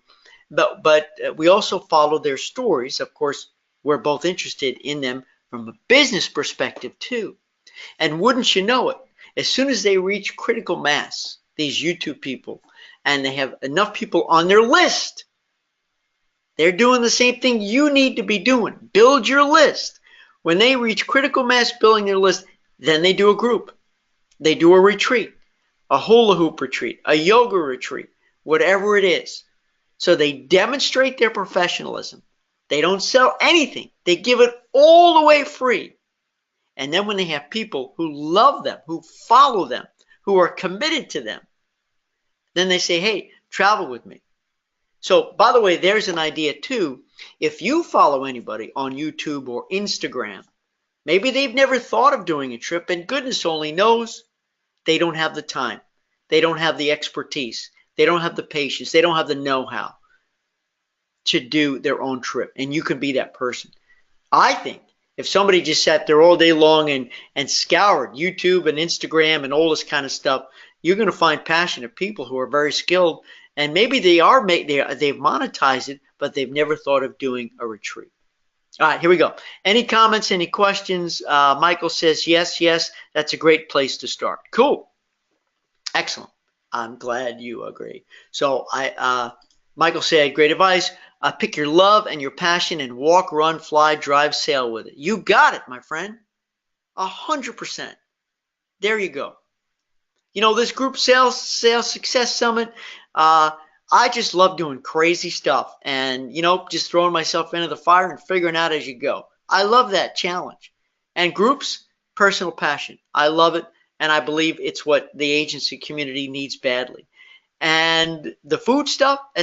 but we also follow their stories. Of course, we're both interested in them from a business perspective too. And wouldn't you know it, as soon as they reach critical mass, these YouTube people, and they have enough people on their list, they're doing the same thing you need to be doing. Build your list. When they reach critical mass building their list, then they do a group. They do a retreat, a hula hoop retreat, a yoga retreat, whatever it is. So they demonstrate their professionalism. They don't sell anything. They give it all away free. And then when they have people who love them, who follow them, who are committed to them, then they say, hey, travel with me. So, by the way, there's an idea too. If you follow anybody on YouTube or Instagram, maybe they've never thought of doing a trip, and goodness only knows they don't have the time. They don't have the expertise. They don't have the patience. They don't have the know-how to do their own trip. And you can be that person. I think if somebody just sat there all day long and scoured YouTube and Instagram and all this kind of stuff, you're going to find passionate people who are very skilled, and maybe they've monetized it, but they've never thought of doing a retreat. All right, here we go. Any comments, any questions? Michael says, yes, that's a great place to start. Cool. Excellent. I'm glad you agree. So Michael said, great advice. Pick your love and your passion and walk, run, fly, drive, sail with it. You got it, my friend. 100%. There you go. This group sales success summit, I just love doing crazy stuff and, just throwing myself into the fire and figuring out as you go. I love that challenge. And groups, personal passion. I love it. And I believe it's what the agency community needs badly. And the food stuff, I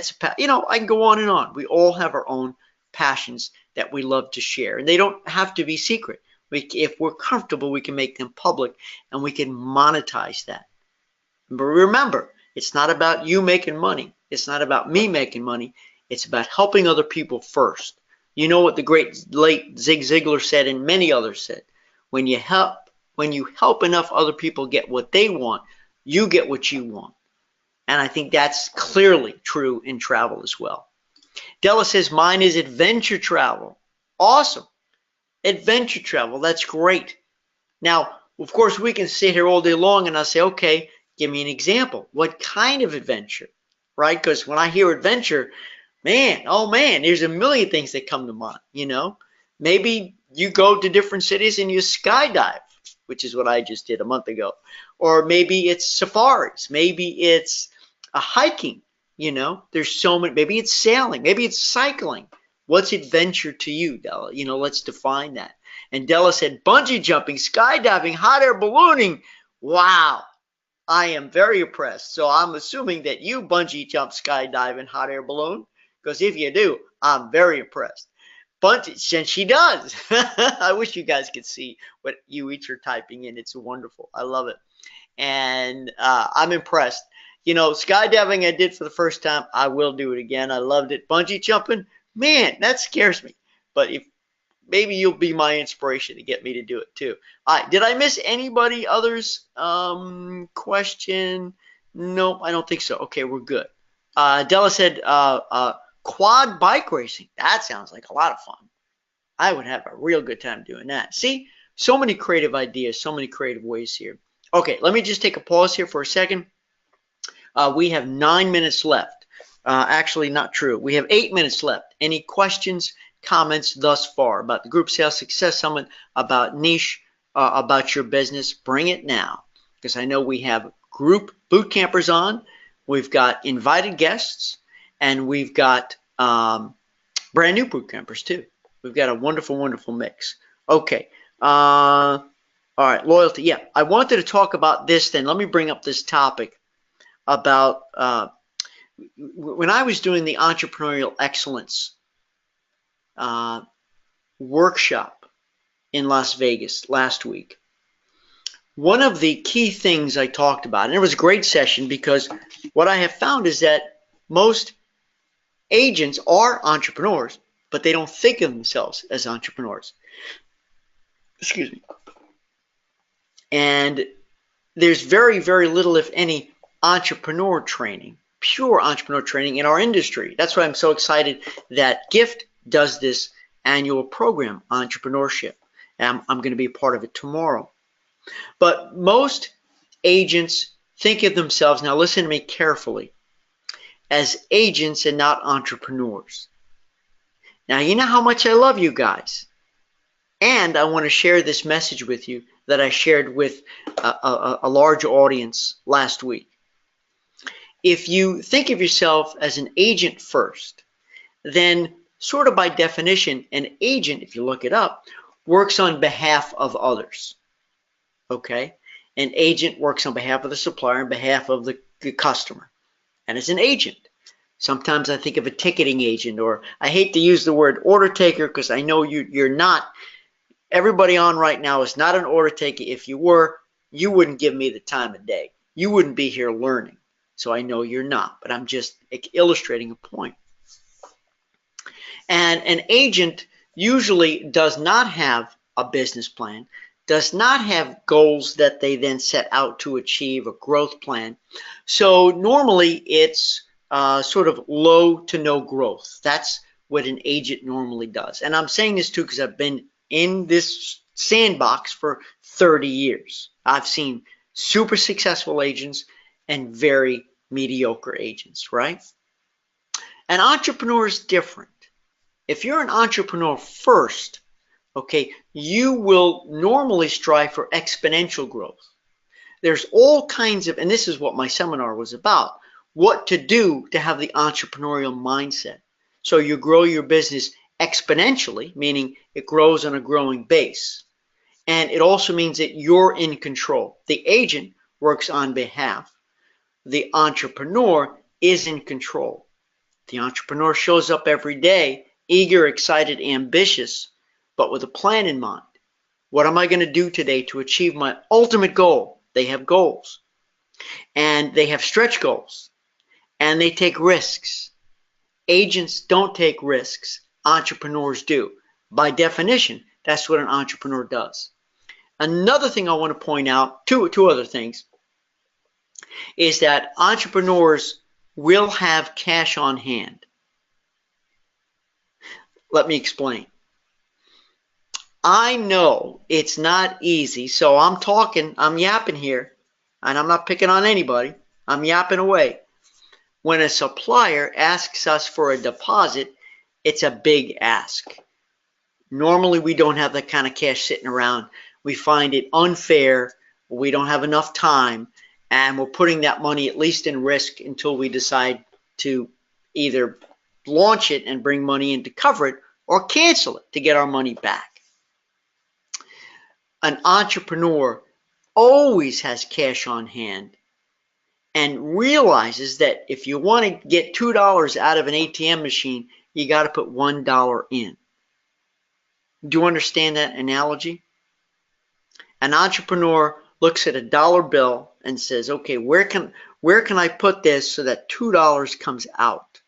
can go on and on. We all have our own passions that we love to share. And they don't have to be secret. If we're comfortable, we can make them public and we can monetize that. But remember, it's not about you making money. It's not about me making money. It's about helping other people first. You know what the great late Zig Ziglar said, and many others said, when you help enough other people get what they want, you get what you want. And I think that's clearly true in travel as well. Della says, mine is adventure travel. Awesome. Adventure travel. That's great. Now, of course, we can sit here all day long and I'll say, okay, give me an example. What kind of adventure? Right? Because when I hear adventure, oh man, there's a million things that come to mind, Maybe you go to different cities and you skydive, which is what I just did a month ago. Or maybe it's safaris. Maybe it's hiking, There's so many. Maybe it's sailing. Maybe it's cycling. What's adventure to you, Della? Let's define that. And Della said bungee jumping, skydiving, hot air ballooning. Wow. I am very impressed. So I'm assuming that you bungee jump, skydive, and hot air balloon. Because if you do, I'm very impressed. Bungee, and she does. I wish you guys could see what you each are typing in. It's wonderful. I love it. And I'm impressed. Skydiving I did for the first time. I will do it again. I loved it. Bungee jumping, man, that scares me. But maybe you'll be my inspiration to get me to do it too. All right, did I miss anybody others? Question? No, I don't think so. Okay, we're good. Della said quad bike racing. That sounds like a lot of fun. I would have a real good time doing that. See, so many creative ideas, so many creative ways here. Okay, let me just take a pause here for a second. We have 9 minutes left. Actually, not true. We have 8 minutes left. Any questions, comments thus far about the Group Sales Success Summit, about niche, about your business? Bring it now, because I know we have group boot campers on. We've got invited guests, and we've got brand new boot campers too. We've got a wonderful, wonderful mix. Okay. All right, loyalty. Yeah, I wanted to talk about this then. Let me bring up this topic about when I was doing the Entrepreneurial Excellence workshop in Las Vegas last week. One of the key things I talked about, and it was a great session because what I have found is that most agents are entrepreneurs, but they don't think of themselves as entrepreneurs. Excuse me. And there's very, very little, if any, entrepreneur training, pure entrepreneur training in our industry. That's why I'm so excited that Gift does this annual program, Entrepreneurship. And I'm going to be a part of it tomorrow. But most agents think of themselves, now listen to me carefully, as agents and not entrepreneurs. Now, you know how much I love you guys. And I want to share this message with you that I shared with a large audience last week. If you think of yourself as an agent first, then sort of by definition, an agent, if you look it up, works on behalf of others. Okay? An agent works on behalf of the supplier, on behalf of the customer. And it's an agent. Sometimes I think of a ticketing agent, or I hate to use the word order taker because I know you're not. Everybody on right now is not an order taker. If you were, you wouldn't give me the time of day. You wouldn't be here learning. So I know you're not, but I'm just illustrating a point. And an agent usually does not have a business plan, does not have goals that they then set out to achieve, a growth plan. So normally it's sort of low to no growth. That's what an agent normally does. And I'm saying this too because I've been in this sandbox for 30 years. I've seen super successful agents and very mediocre agents, right? An entrepreneur is different. If you're an entrepreneur first, okay, you will normally strive for exponential growth. There's all kinds of, and this is what my seminar was about, what to do to have the entrepreneurial mindset. So you grow your business exponentially, meaning it grows on a growing base. And it also means that you're in control. The agent works on behalf. The entrepreneur is in control. The entrepreneur shows up every day, eager, excited, ambitious, but with a plan in mind. What am I going to do today to achieve my ultimate goal? They have goals. And they have stretch goals. And they take risks. Agents don't take risks. Entrepreneurs do. By definition, that's what an entrepreneur does. Another thing I want to point out, two other things, is that entrepreneurs will have cash on hand. Let me explain. I know it's not easy, so I'm yapping here, and I'm not picking on anybody. I'm yapping away. When a supplier asks us for a deposit, it's a big ask. Normally, we don't have that kind of cash sitting around. We find it unfair. We don't have enough time, and we're putting that money at least in risk until we decide to either launch it and bring money in to cover it or cancel it to get our money back. An entrepreneur always has cash on hand and realizes that if you want to get $2 out of an ATM machine, you got to put $1 in. Do you understand that analogy? An entrepreneur looks at a dollar bill and says, okay, where can I put this so that $2 comes out?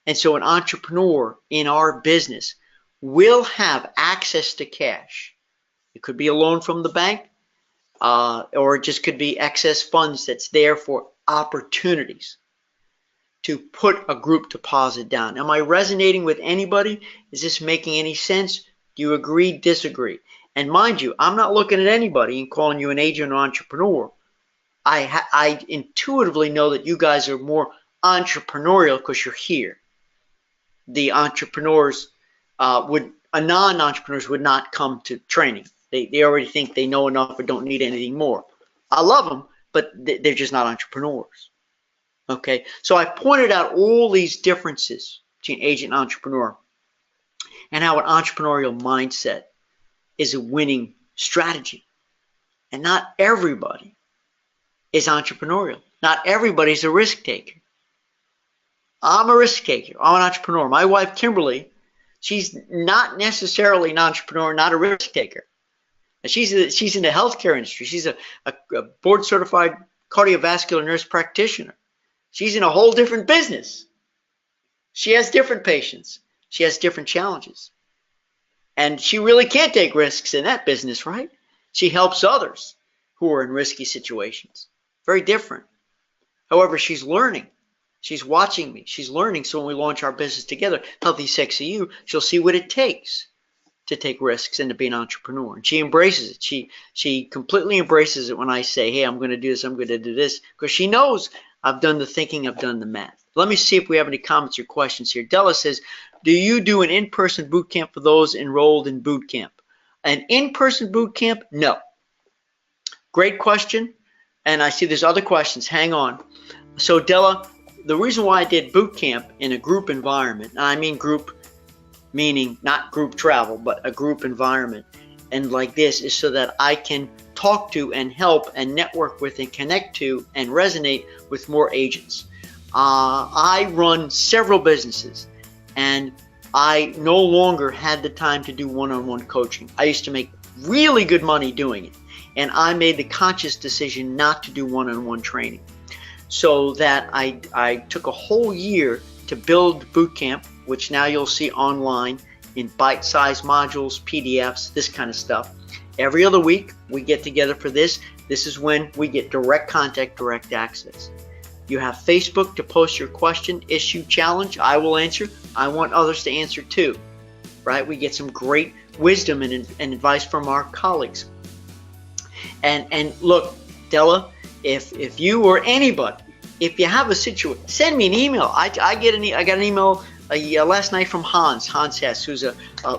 And so an entrepreneur in our business will have access to cash. It could be a loan from the bank, or it just could be excess funds that's there for opportunities to put a group deposit down. Am I resonating with anybody? Is this making any sense? Do you agree, disagree? And mind you, I'm not looking at anybody and calling you an agent or entrepreneur. I intuitively know that you guys are more entrepreneurial because you're here. The entrepreneurs non-entrepreneurs would not come to training. They already think they know enough or don't need anything more. I love them, but they're just not entrepreneurs. Okay, so I pointed out all these differences between agent and entrepreneur and how an entrepreneurial mindset is a winning strategy. And not everybody is entrepreneurial. Not everybody's a risk taker. I'm a risk taker. I'm an entrepreneur. My wife, Kimberly, she's not necessarily an entrepreneur, not a risk taker. She's in the healthcare industry. She's a board-certified cardiovascular nurse practitioner. She's in a whole different business. She has different patients. She has different challenges. And she really can't take risks in that business, right? She helps others who are in risky situations. Very different. However, she's learning. She's watching me. She's learning. So when we launch our business together, Healthy Sexy You, she'll see what it takes to take risks and to be an entrepreneur. And she embraces it. She completely embraces it when I say, hey, I'm going to do this, I'm going to do this, because she knows I've done the thinking, I've done the math. Let me see if we have any comments or questions here. Della says, do you do an in-person boot camp for those enrolled in boot camp? An in-person boot camp? No. Great question. And I see there's other questions. Hang on. So Della, the reason why I did boot camp in a group environment, and I mean group meaning not group travel, but a group environment, and like this, is so that I can talk to and help and network with and connect to and resonate with more agents. I run several businesses, and I no longer had the time to do one-on-one coaching. I used to make really good money doing it, and I made the conscious decision not to do one-on-one training. So that I took a whole year to build boot camp, which now you'll see online in bite-sized modules, PDFs, this kind of stuff. Every other week, we get together for this. This is when we get direct contact, direct access. You have Facebook to post your question, issue, challenge. I will answer. I want others to answer too, right? We get some great wisdom and advice from our colleagues. And look, Della, if you or anybody, if you have a situation, send me an email. I got an email last night from Hans Hess, who's a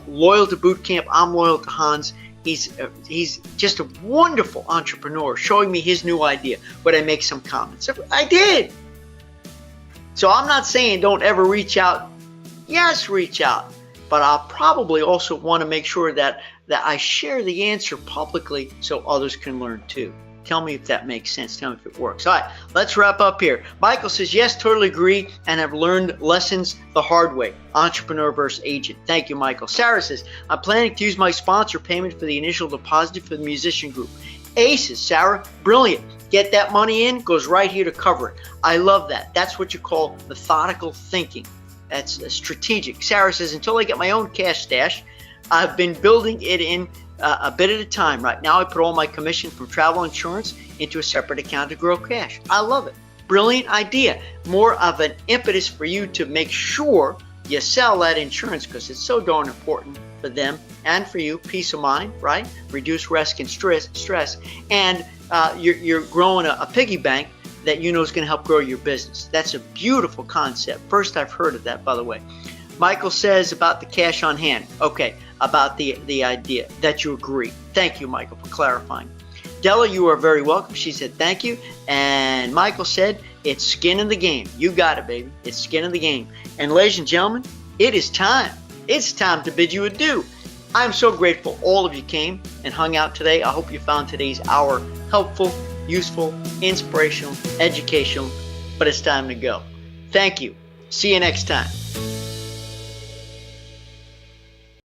loyal to boot camp. I'm loyal to Hans. He's just a wonderful entrepreneur, showing me his new idea. Would I make some comments? I did. So I'm not saying don't ever reach out. Yes, reach out. But I'll probably also want to make sure that I share the answer publicly so others can learn too. Tell me if that makes sense. Tell me if it works. All right, let's wrap up here. Michael says, yes, totally agree, and have learned lessons the hard way. Entrepreneur versus agent. Thank you, Michael. Sarah says, I'm planning to use my sponsor payment for the initial deposit for the musician group. Aces, Sarah, brilliant. Get that money in, goes right here to cover it. I love that. That's what you call methodical thinking. That's strategic. Sarah says, until I get my own cash stash, I've been building it in a bit at a time. Right now, I put all my commission from travel insurance into a separate account to grow cash. I love it. Brilliant idea. More of an impetus for you to make sure you sell that insurance because it's so darn important for them and for you. Peace of mind, right? Reduce risk and stress. And you're growing a piggy bank that you know is going to help grow your business. That's a beautiful concept. First I've heard of that, by the way. Michael says about the cash on hand. Okay, about the idea that you agree. Thank you, Michael, for clarifying. Della, you are very welcome. She said thank you. And Michael said it's skin in the game. You got it, baby. It's skin in the game. And ladies and gentlemen, it is time. It's time to bid you adieu. I'm so grateful all of you came and hung out today. I hope you found today's hour helpful, useful, inspirational, educational, but it's time to go. Thank you. See you next time.